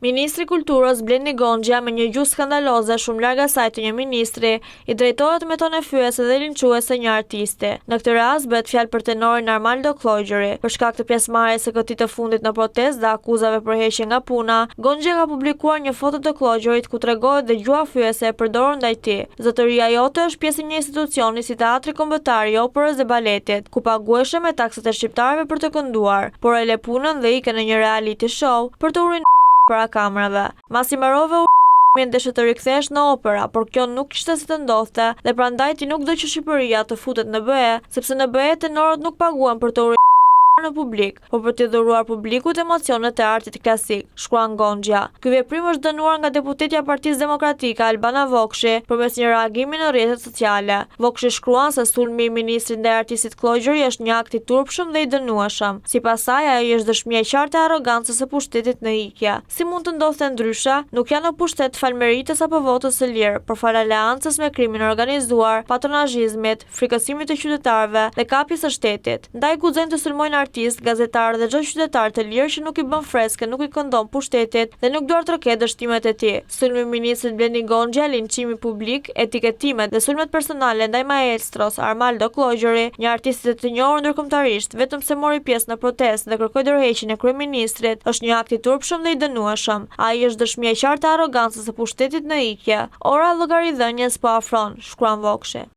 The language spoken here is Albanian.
Ministri i Kulturës Blendi Gonxha, me një gjuhë skandaloze shumë larg asaj të një ministri, i drejtohet me tonë fyese dhe linçuese një artiste. Në këtë rast bëhet fjalë për tenorin Armaldo Klogjeri. Për shkak të pjesëmarrjes së këtij të fundit në protestë dhe akuzave për heqje nga puna, Gonxha ka publikuar një foto të Klogjerit ku tregohet dhe gjuha fyese e përdorur ndaj tij. Zotëria jote është pjesë e një institucioni si Teatri Kombëtar i Operës dhe Baletit, ku paguheshe me taksat e shqiptarëve për të kënduar, por e le punën dhe ike në një reality show për të urinuar para kamerave. Masi mbarove dëshë të rikthesh në opera, por kjo nuk kishte se të ndodhte dhe prandaj ti nuk do që Shqipëria të futet në BE, sepse në BE tenorët nuk paguan për të urinuar në publik, por për të dhuruar publikut emocionet e artit klasik, shkruan Gonxha. Ky veprim është dënuar nga deputetja e Partisë Demokratike Albana Vokshi përmes një reagimi në rrjetet sociale. Vokshi shkruan se sulmi i ministrit ndaj artistit Klogjeri është një akt i turpshëm dhe i dënueshëm. Sipas saj, ai është dëshmi e qartë e arrogancës së pushtetit në ikje. Si mund të ndodhte ndryshe? Nuk janë në pushtet fal meritës apo votës së lirë, por fal aleancës me krimin organizuar, patronazhizmit, frikësimit të qytetarëve dhe kapjes së shtetit. Ndaj guxojnë të sulmojnë artist, gazetar dhe çdo qytetar të lirë që nuk i bën freskë, nuk i këndon pushtetit dhe nuk do troket dështimet e tij. Sulmi i ministrit Blendi Gonxha, linçimi publik, etiketimet dhe sulmet personale ndaj maestros Armaldo Klogjeri, një artist të njohur ndërkombëtarisht, vetëm se mori pjesë në protestë dhe kërkoi dorëheqjen e kryeministrit, është një akt i turpshëm dhe i dënueshëm. Ai është dëshmi e qartë e arrogancës së pushtetit në ikje. Ora llogaridhënies po afron, shkruan Vokshi.